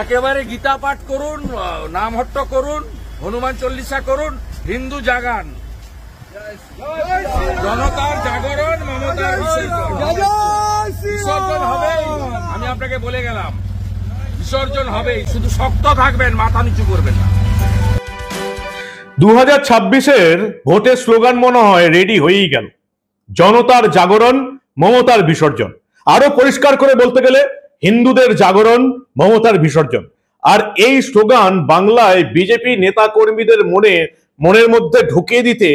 একেবারে গীতা পাঠ করুন, নামহট্ট করুন, হনুমান চল্লিশা করুন, হিন্দু জাগান, জনতার জাগরণ, মমতার বিসর্জন হবে। আমি আপনাকে বলে গেলাম বিসর্জন হবে, শুধু শক্ত থাকবেন, মাথা নিচু করবেন না। 2026-এর ভোটের স্লোগান মনে হয় রেডি হয়েই গেল, জনতার জাগরণ, মমতার বিসর্জন। আরো পরিষ্কার করে বলতে গেলে হিন্দুদের জাগরণ, মমতার বিসর্জন। আর এই স্লোগান বাংলায় বিজেপি নেতা কর্মীদের মনের মধ্যে ঢুকিয়ে দিতে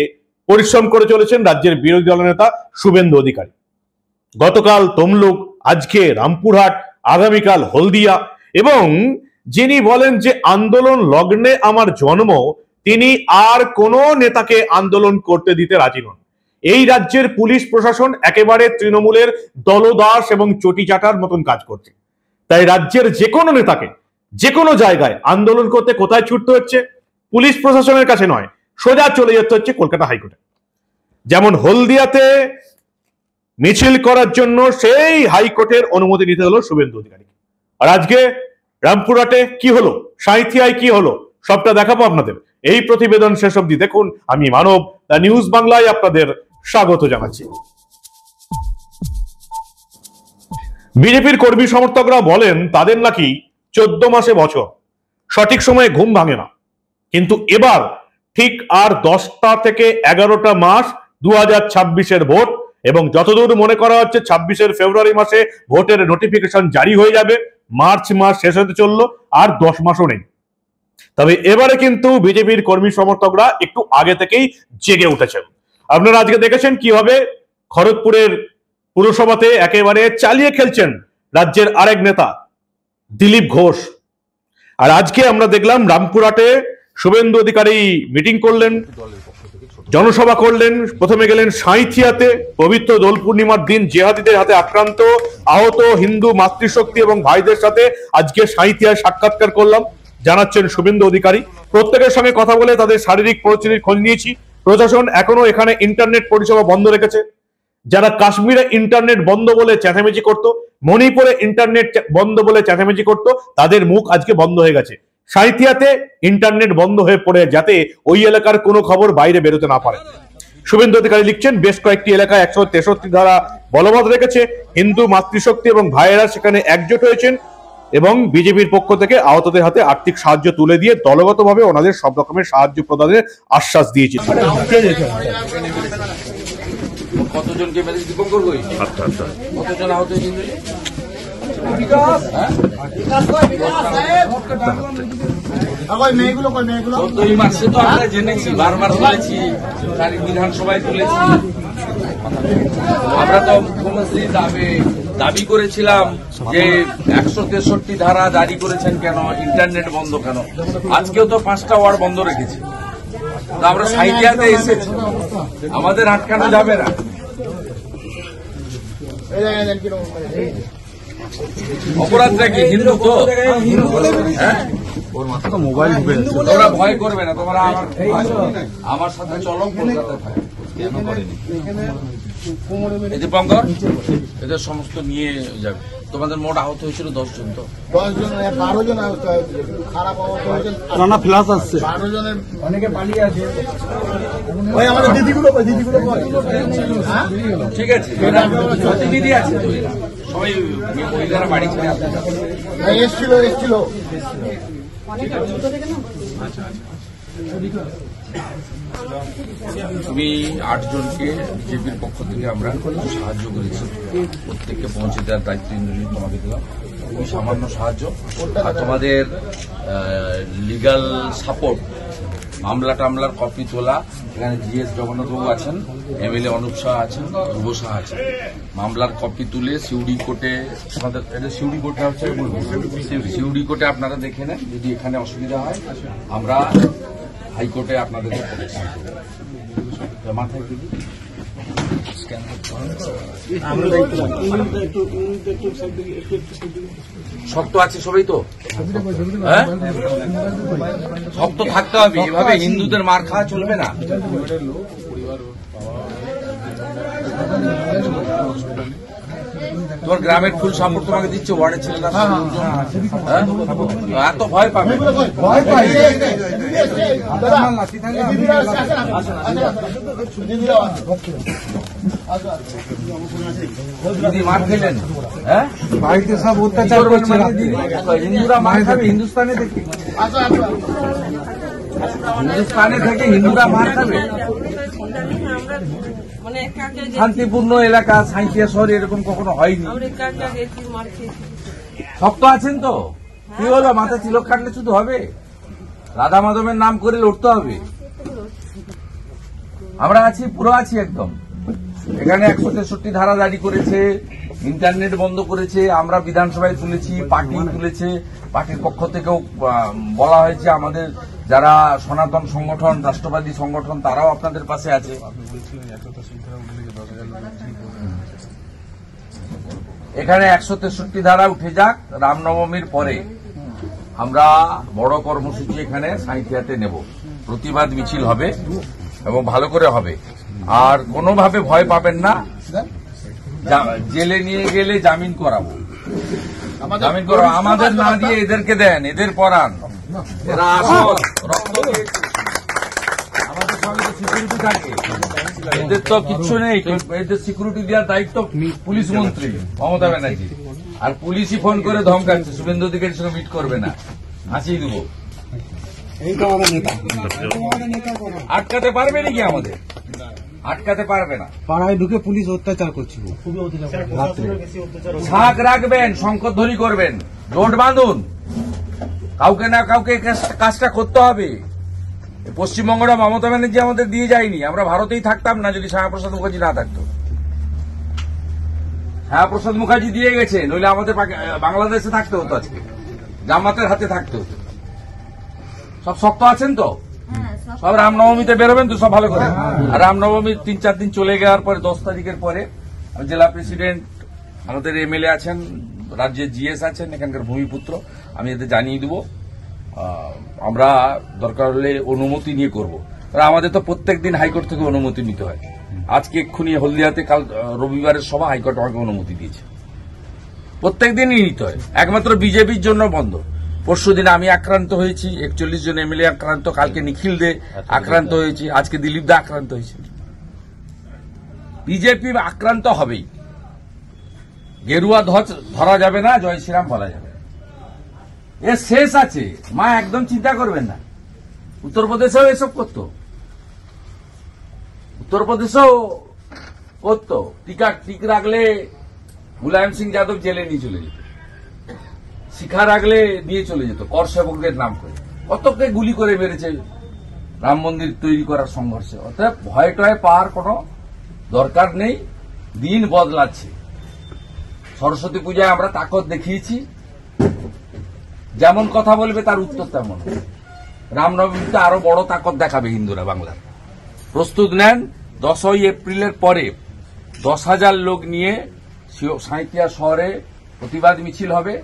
পরিশ্রম করে চলেছেন রাজ্যের বিরোধী দলনেতা শুভেন্দু অধিকারী। গতকাল তমলুক, আজকে রামপুরহাট, আগামীকাল হলদিয়া, এবং যিনি বলেন যে আন্দোলন লগ্নে আমার জন্ম, তিনি আর কোনো নেতাকে আন্দোলন করতে দিতে রাজি নন। এই রাজ্যের পুলিশ প্রশাসন একেবারে তৃণমূলের দলদাস এবং চটি চাটার মতন কাজ করছে। তাই রাজ্যের যে কোনো নেতাকে যে কোনো জায়গায় আন্দোলন করতে কোথায় ছুটতে হচ্ছে? পুলিশ প্রশাসনের কাছে নয়, সোজা চলে যেতে হচ্ছে কলকাতা হাইকোর্টে। যেমন হলদিয়াতে মিছিল করার জন্য সেই হাইকোর্টের অনুমতি নিতে হলো শুভেন্দু অধিকারী। আর আজকে রামপুরহাটে কি হলো, সাঁইথিয়ায় কি হলো, সবটা দেখাবো আপনাদের। এই প্রতিবেদন শেষ অবধি দেখুন। আমি মানব, দ্য নিউজ বাংলায় আপনাদের স্বাগত জানাচ্ছি। বিজেপির কর্মী সমর্থকরা বলেন তাদের নাকি 14 মাসে বছর, সঠিক সময়ে ঘুম ভাঙে না। কিন্তু এবার ঠিক আর 10টা থেকে 11টা মাস 2026-এর ভোট, এবং যতদূর মনে করা হচ্ছে 26 ফেব্রুয়ারি মাসে ভোটের নোটিফিকেশন জারি হয়ে যাবে। মার্চ মাস শেষ হতে চললো, আর 10 মাসও নেই। তবে এবারে কিন্তু বিজেপির কর্মী সমর্থকরা একটু আগে থেকেই জেগে উঠেছেন। আপনারা আজকে দেখেছেন কিভাবে খড়গপুরের পুরসভাতে একেবারে চালিয়ে খেলছেন রাজ্যের আরেক নেতা দিলীপ ঘোষ। আর আজকে আমরা দেখলাম রামপুরহাটে শুভেন্দু অধিকারী মিটিং করলেন, জনসভা করলেন। প্রথমে গেলেন সাঁইথিয়াতে, পবিত্র দোল পূর্ণিমার দিন জেহাদিদের হাতে আক্রান্ত আহত হিন্দু মাতৃশক্তি এবং ভাইদের সাথে আজকে সাঁইথিয়ায় সাক্ষাৎকার করলাম, জানাচ্ছেন শুভেন্দু অধিকারী। প্রত্যেকের সঙ্গে কথা বলে তাদের শারীরিক পরিস্থিতির খোঁজ নিয়েছি। প্রশাসন এখনো এখানে ইন্টারনেট পরিষেবা বন্ধ রেখেছে। যারা কাশ্মীরে ইন্টারনেট বন্ধ বলে চেঁচামেচি করত, মণিপুরে ইন্টারনেট বন্ধ বলে চেঁচামেচি করত, তাদের মুখ আজকে বন্ধ হয়ে গেছে। সাঁইথিয়াতে ইন্টারনেট বন্ধ হয়ে পড়ে, যাতে ওই এলাকার কোনো খবর বাইরে বেরোতে না পারে। শুভেন্দু অধিকারী লিখছেন, বেশ কয়েকটি এলাকায় 163 ধারা বলবৎ রেখেছে। হিন্দু মাতৃশক্তি এবং ভাইয়েরা সেখানে একজোট হয়েছেন এবং বিজেপির পক্ষ থেকে আহতদের হাতে আর্থিক সাহায্য তুলে দিয়ে দলগতভাবে ওনাদের সব রকমের সাহায্য প্রদানের আশ্বাস দিয়েছে। কতজনকে মেরেছে দীপঙ্কর কই? কতজন আহত হয়েছিল? জেনেছি, বারবার বলেছি, বিধানসভায় তুলেছি। আমরা তো মুখ্যমন্ত্রী দাবি করেছিলাম যে 163 ধারা জারি করেছেন কেন, ইন্টারনেট বন্ধ কেন? আজকেও তো 5টা ওয়ার্ড বন্ধ রেখেছে। আমরা সাঁইথিয়াতে এসেছি, আমাদের আটকানো যাবে না। অপরাধটা কি? হিন্দু তো, ওর মাথা তো মোবাইল ঢুকে যাচ্ছে। তোমরা ভয় করবে না, তোমরা আমার সাথে চলো, কলকাতায় থাকে। কেন করেনি দীপঙ্কর? এদের সমস্ত নিয়ে যাবে। তোমাদের মোট আহত হয়েছিল 10 জন, তো 10 জন, 12 জন খারাপ অবস্থা, নানা ফ্লাস আসছে, 12 জনের অনেকে পালিয়ে আছে। ওই আমাদের দিদিগুলো ঠিক আছে, প্রতিনিধি আছে তো, সবাই মহিলারা বাড়ি ছেড়ে আসছে। এসছিল। তুমি 8 জনকে বিজেপির পক্ষ থেকে আমরা সাহায্য করেছি, প্রত্যেককে পৌঁছে দেওয়ার দায়িত্ব ইন্দ্রজিৎ তোমাকে দিলাম। খুবই সামান্য সাহায্য, আর তোমাদের লিগাল সাপোর্ট, মামলা টামলার কপি তোলা। এখানে জিএস জগন্নাথবাবু আছেন, এমএলএ অনুপ শাহ আছেন, ধ্রুব শাহ আছেন। মামলার কপি তুলে সিউড়ি কোর্টে, আমাদের সিউড়ি কোর্টে হচ্ছে, সিউড়ি কোর্টে আপনারা দেখে নেন। যদি এখানে অসুবিধা হয় আমরা হাইকোর্টে আপনাদের মাথায় দিদি শক্ত আছে সবাই তো, হ্যাঁ শক্ত থাকতে হবে। এভাবে হিন্দুদের মার খাওয়া চলবে না। তোমার গ্রামের ফুল সাপোর্ট তোমাকে দিচ্ছে, ওয়ার্ডের ছেলেরা এত ভয় পাবে? দিদি মার খেলেন, হ্যাঁ বাড়িতে সব অত্যাচার করছে, হিন্দুরা মার খাবে হিন্দুস্তানে থেকে, হিন্দুস্তানে থেকে হিন্দুরা মার খাবে। শান্তিপূর্ণ এলাকা সাঁইথিয়া শহরে এরকম কখনো হয়নি। শক্ত আছেন তো? কি হলো, মাথা তিলক কাটলে শুধু হবে? রাধা মাধবের নাম করে লড়তে হবে। আমরা আছি, পুরো আছি একদম। এখানে 163 ধারা জারি করেছে, ইন্টারনেট বন্ধ করেছে, আমরা বিধানসভায় তুলেছি, পার্টি তুলেছে, পার্টির পক্ষ থেকেও বলা হয়েছে আমাদের যারা সনাতন সংগঠন, রাষ্ট্রবাদী সংগঠন, তারাও আপনাদের পাশে আছে। এখানে 163 ধারা উঠে যাক, রামনবমীর পরে আমরা বড় কর্মসূচি এখানে সাঁইথিয়াতে নেব, প্রতিবাদ মিছিল হবে এবং ভালো করে হবে। আর কোনোভাবে ভয় পাবেন না, জেলে নিয়ে গেলে জামিন করাবো, জামিন করাবো। আমাদের না দিয়ে এদেরকে দেন, এদের পড়ান, এরা আসল রক্ত দিয়েছে। আমাদের সঙ্গে তো সিকিউরিটি থাকে, এদের তো কিচ্ছু নেই, এদের সিকিউরিটি দেওয়ার দায়িত্ব পুলিশ মন্ত্রী মমতা ব্যানার্জি। আর পুলিশই ফোন করে ধমকাচ্ছে শুভেন্দু অধিকারীর সঙ্গে মিট করবে না, হাসিয়ে দেবো। আটকাতে পারবে নাকি? আমাদের আটকাতে পারবে না। পাড়ায় ঢুকে পুলিশ অত্যাচার করছিল, ছাক রাখবেন, শঙ্করধ্বনি করবেন, রোড বাঁধুন, কাউকে না কাউকে কাজটা করতে হবে। পশ্চিমবঙ্গটা মমতা ব্যানার্জি আমাদের দিয়ে যায়নি, আমরা ভারতেই থাকতাম না যদি শ্যামাপ্রসাদ মুখার্জি না থাকতো। শ্যামাপ্রসাদ মুখার্জি দিয়ে গেছে, নইলে আমাদের বাংলাদেশে থাকতে হতো, আজকে জামাতের হাতে থাকতে হতো। সব শক্ত আছেন তো? সব রামনবমীতে বেরোবেন তো সব ভালো করে। আর রামনবমীর 3-4 দিন চলে যাওয়ার পরে 10 তারিখের পরে জেলা প্রেসিডেন্ট, আমাদের এমএলএ আছেন, রাজ্যের জিএস আছেন, এখানকার ভূমিপুত্র, আমি এদের জানিয়ে দেবো। আমরা দরকার হলে অনুমতি নিয়ে করব। আমাদের তো প্রত্যেক দিন হাইকোর্ট থেকে অনুমতি নিতে হয়। আজকে এক্ষুনি হলদিয়াতে কাল রবিবারের সভা, হাইকোর্ট আমাকে অনুমতি দিয়েছে। প্রত্যেক দিনই নিতে হয়, একমাত্র বিজেপির জন্য বন্ধ। পরশু দিন আমি আক্রান্ত হয়েছি, 41 জন এমএলএ আক্রান্ত, কালকে নিখিল দে আক্রান্ত হয়েছে, আজকে দিলীপ দা আক্রান্ত হয়েছে। বিজেপি আক্রান্ত হবেই, গেরুয়া ধ্বজ ধরা যাবে না, জয় শ্রীরাম বলা যাবে, এর শেষ আছে। মা একদম চিন্তা করবেন না। উত্তরপ্রদেশেও এসব করতো, উত্তরপ্রদেশেও করতো, টিক রাখলে মুলায়ম সিং যাদব জেলে নিয়ে চলে যেত, শিখা রাখলে নিয়ে চলে যেত, কর সেবকদের নাম করে কতকে গুলি করে মেরেছে রাম মন্দির তৈরি করার সংঘর্ষে। অর্থাৎ ভয় টয় পাওয়ার কোনো দরকার নেই, দিন বদলাচ্ছে। সরস্বতী পূজায় আমরা তাকত দেখিয়েছি, যেমন কথা বলবে তার উত্তর তেমন। রামনবমীতে আরো বড় তাকত দেখাবে হিন্দুরা বাংলার। প্রস্তুত নেন, 10ই এপ্রিলের পরে 10,000 লোক নিয়ে সাঁইথিয়া শহরে প্রতিবাদ মিছিল হবে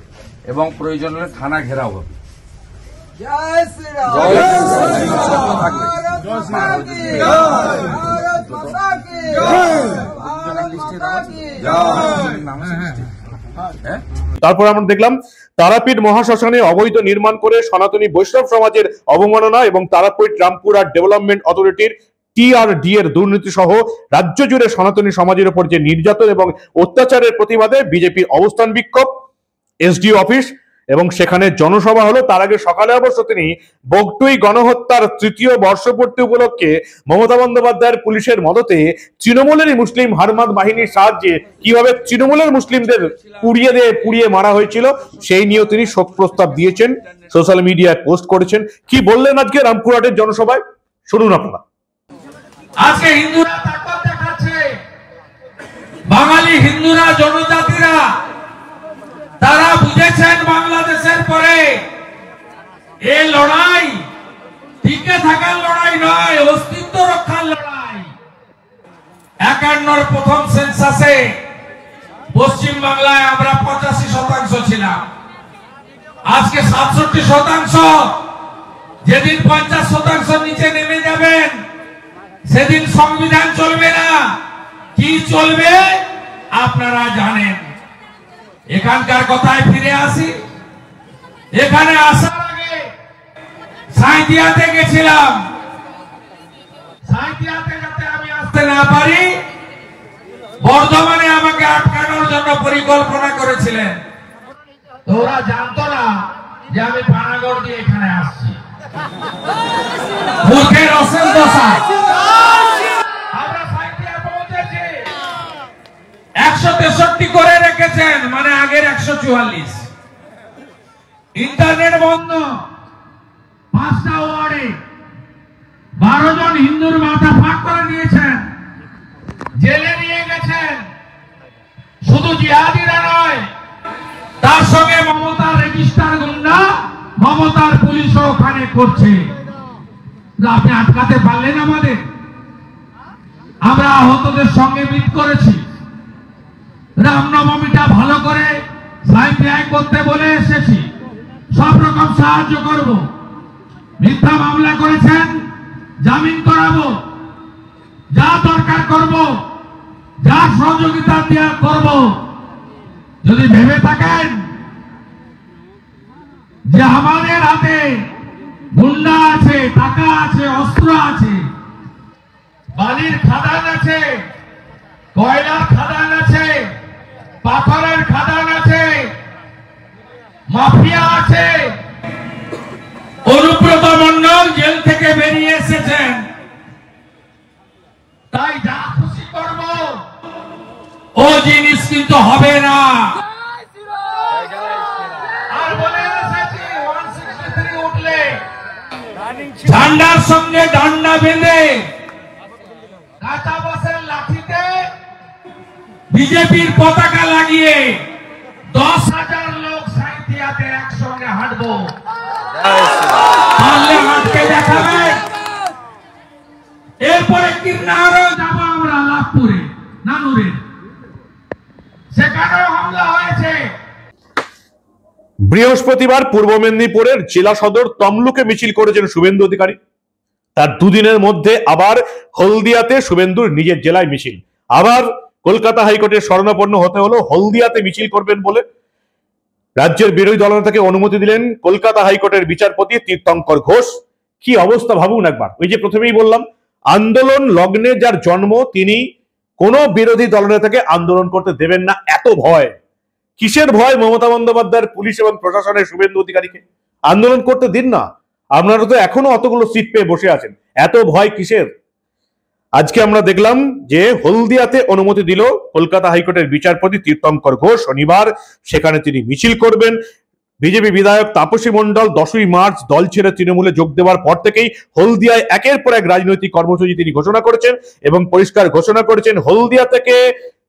এবং প্রয়োজন হলে থানা ঘেরাও হবে। তারপর আমরা দেখলাম তারাপীঠ মহাশ্মশানে অবৈধ নির্মাণ করে সনাতনী বৈষ্ণব সমাজের অবমাননা এবং তারাপীঠ রামপুরহাট ডেভেলপমেন্ট অথরিটির TRD এর দুর্নীতি সহ রাজ্য জুড়ে সনাতনী সমাজের উপর যে নির্যাতন এবং অত্যাচারের প্রতিবাদে বিজেপির অবস্থান বিক্ষোভ, SDO অফিস এবং সেখানে জনসভা হলো। তার আগে সকালে অবশ্য তিনি বগটুই গণহত্যার 3য় বর্ষপূর্তি উপলক্ষে মমতা বন্দ্যোপাধ্যায়ের পুলিশের মদতে তৃণমূলেরই মুসলিম হারমাদ বাহিনীর সাহায্যে কিভাবে তৃণমূলের মুসলিমদের পুড়িয়ে মারা হয়েছিল সেই নিয়েও তিনি শোক প্রস্তাব দিয়েছেন, সোশ্যাল মিডিয়ায় পোস্ট করেছেন। কি বললেন আজকে রামপুরহাটের জনসভায়, শুনুন আপনারা। আজকে হিন্দুরা তাকত দেখাচ্ছে, বাঙালি হিন্দুরা, জনজাতিরা তারা বুঝেছেন বাংলাদেশের পরে এই লড়াই টিকে থাকার লড়াই নয়, অস্তিত্ব রক্ষার লড়াই। 51 প্রথম সেন্সাসে পশ্চিম বাংলায় আমরা 85% ছিলাম, আজকে 67%। যেদিন 50% নিচে নেমে যাবেন সেদিন সংবিধান চলবে না। কি চলবে আপনারা জানেন, এখানকার কথায় ফিরে আসি। এখানে আসার আগে সাঁইথিয়াতে গেছিলাম। সাঁইথিয়াতে যাতে আমি আসতে না পারি বর্ধমানে আমাকে আটকানোর জন্য পরিকল্পনা করেছিলেন। তো ওরা জানতো না যে আমি পানাগড় দিয়ে এখানে আসছি। মূর্খের অশেষ দশা। আমরা সাঁইথিয়া পৌঁছেছি, 163 করে রেখেছেন, মানে আগের 144। ইন্টারনেট বন্ধ। 5টা ওয়ার্ডে 12 জন হিন্দুর মাথা ফাঁক করে নিয়েছেন, জেলে নিয়ে গেছেন। শুধু জিহাদিরা নয়, তার সঙ্গে মমতার রেজিস্টার গুন্ডা, মমতার পুলিশও ওখানে করছে। আপনি আটকাতে পারলেন আমাদের? আমরা আহতদের সঙ্গে মিট করেছি। রামনবমীটা ভালো করে সাইন্টিফিক করতে বলে এসেছি। সব রকম সাহায্য করব। মিথ্যা মামলা করেছেন, জামিন করাবো, যা দরকার করব, যা সহযোগিতা দেওয়া করব। যদি ভেবে থাকেন যে আমাদের হাতে গুন্ডা আছে, টাকা আছে, অস্ত্র আছে, বালির খাদান আছে, কয়লার খাদান আছে, পাথরের খাদান আছে, মাফিয়া আছে। অনুব্রত মণ্ডল জেল থেকে বেরিয়ে এসেছেন, তাই যা খুশি করব ও জিনিস কিন্তু হবে না। আর বলে এসেছি 163 উঠলে ঝান্ডার সঙ্গে ডান্ডা বেঁধে কাঁচা বাসের লাঠিতে বিজেপির পতাকা লাগিয়ে 10,000 লোক সাঁইথিয়াতে একসঙ্গে হাঁটবো। পারলে হাঁটতে দেখাবেন। এরপরে কিন্নারও যাবো আমরা লাভপুরে, নানুরে, সেখানেও হামলা হয়েছে। বৃহস্পতিবার পূর্ব মেদিনীপুরের জেলা সদর তমলুকে মিছিল করেছেন শুভেন্দু অধিকারী। তার দুদিনের মধ্যে আবার হলদিয়াতে শুভেন্দুর নিজের জেলায় মিছিল। আবার কলকাতা হাইকোর্টের শরণাপন্ন হতে হলো হলদিয়াতে মিছিল করবেন বলে। রাজ্যের বিরোধী দলনেতাকে অনুমতি দিলেন কলকাতা হাইকোর্টের বিচারপতি তীর্থঙ্কর ঘোষ। কি অবস্থা ভাবুন একবার। ওই যে প্রথমেই বললাম, আন্দোলন লগ্নে যার জন্ম, তিনি কোনো বিরোধী দলনেতাকে আন্দোলন করতে দেবেন না। এত ভয় কিসের? ভয় মমতা বন্দ্যোপাধ্যায়ের পুলিশ এবং প্রশাসনের শুভেন্দু অধিকারীকে আন্দোলন করতে দিন না। আপনারা তো এখনো অতগুলো সিট পেয়ে বসে আছেন, এত ভয় কিসের? আজকে আমরা দেখলাম যে হলদিয়াতে অনুমতি দিল কলকাতা হাইকোর্টের বিচারপতি তীর্থঙ্কর ঘোষ। শনিবার সেখানে তিনি মিছিল করবেন। বিজেপি বিধায়ক তাপসী মণ্ডল 10ই মার্চ দল ছেড়ে তৃণমূলে যোগ দেওয়ার পর থেকেই হলদিয়ায় একের পর এক রাজনৈতিক কর্মসূচি তিনি ঘোষণা করেছেন এবং পরিষ্কার ঘোষণা করেছেন হলদিয়া থেকে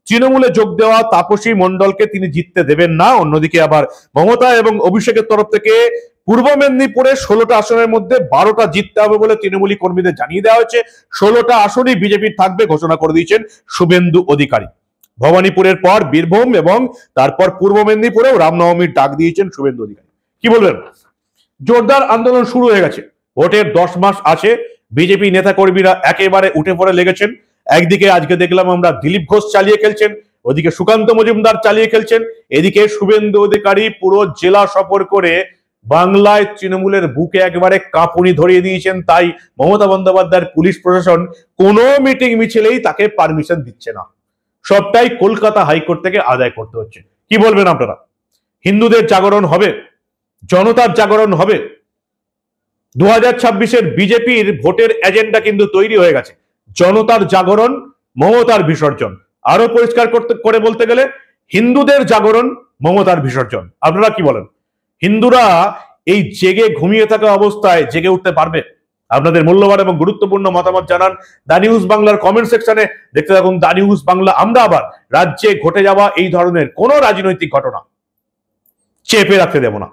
তৃণমূলে যোগ দেওয়া তাপসী মণ্ডলকে তিনি জিততে দেবেন না। অন্যদিকে আবার মমতা এবং অভিষেকের তরফ থেকে পূর্ব মেদিনীপুরে 16টা আসনের মধ্যে 12টা জিততে হবে বলে তৃণমূলী কর্মীদের জানিয়ে দেওয়া হয়েছে। 16টা আসনই বিজেপির থাকবে ঘোষণা করে দিয়েছেন শুভেন্দু অধিকারী। ভবানীপুরের পর বীরভূম এবং তারপর পূর্ব মেদিনীপুরেও রামনবমীর ডাক দিয়েছেন শুভেন্দু অধিকারী। কি বলবেন? জোরদার আন্দোলন শুরু হয়ে গেছে। ভোটের 10 মাস আছে। বিজেপি নেতা কর্মীরা একেবারে উঠে পড়ে লেগেছেন। একদিকে আজকে দেখলাম আমরা দিলীপ ঘোষ চালিয়ে খেলছেন, ওদিকে সুকান্ত মজুমদার চালিয়ে খেলছেন, এদিকে শুভেন্দু অধিকারী পুরো জেলা সফর করে বাংলায় তৃণমূলের বুকে একেবারে কাঁপুনি ধরিয়ে দিয়েছেন। তাই মমতা বন্দ্যোপাধ্যায়ের পুলিশ প্রশাসন কোনো মিটিং মিছিলেই তাকে পারমিশন দিচ্ছে না। সবটাই কলকাতা হাইকোর্ট থেকে আদায় করতে হচ্ছে। কি বলবেন আপনারা? হিন্দুদের জাগরণ হবে, জনতার জাগরণ হবে। 2026-এর বিজেপির ভোটের এজেন্ডা কিন্তু তৈরি হয়ে গেছে। জনতার জাগরণ, মমতার বিসর্জন। আরো পরিষ্কার করে বলতে গেলে হিন্দুদের জাগরণ, মমতার বিসর্জন। আপনারা কি বলেন? হিন্দুরা এই জেগে ঘুমিয়ে থাকা অবস্থায় জেগে উঠতে পারবে? আপনাদের মূল্যবান এবং গুরুত্বপূর্ণ মতামত জানান দা নিউজ বাংলার কমেন্ট সেকশনে। দেখতে থাকুন দা নিউজ বাংলা। আমরা আবার রাজ্যে ঘটে যাওয়া এই ধরনের কোন রাজনৈতিক ঘটনা চেপে রাখতে দেব না।